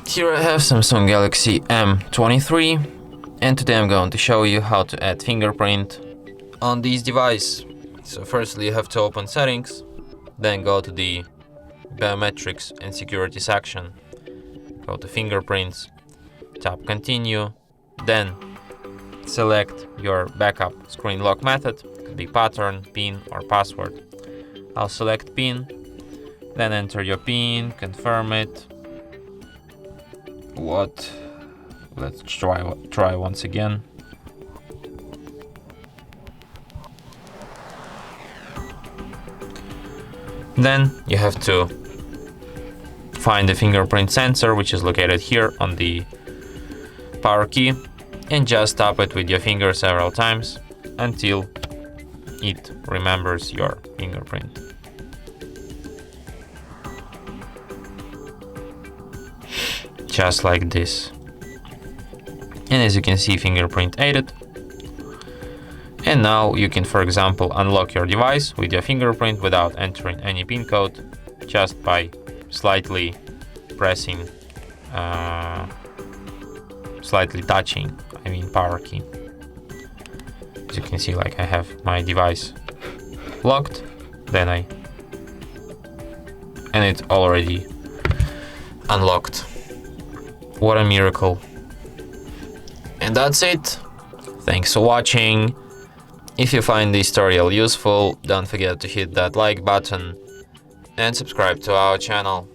Here I have Samsung Galaxy M23, and today I'm going to show you how to add fingerprint on this device. So firstly you have to open settings, then go to the biometrics and security section, go to fingerprints, tap continue, then select your backup screen lock method. It could be pattern, PIN or password. I'll select PIN, then enter your PIN, confirm it. Let's try once again. Then you have to find the fingerprint sensor, which is located here on the power key, and just tap it with your finger several times until it remembers your fingerprint. Just like this. And as you can see, fingerprint added. And now you can, for example, unlock your device with your fingerprint without entering any PIN code, just by slightly pressing, slightly touching, power key. As you can see, like I have my device locked, and it's already unlocked. What a miracle. And that's it. Thanks for watching. If you find this tutorial useful, don't forget to hit that like button and subscribe to our channel.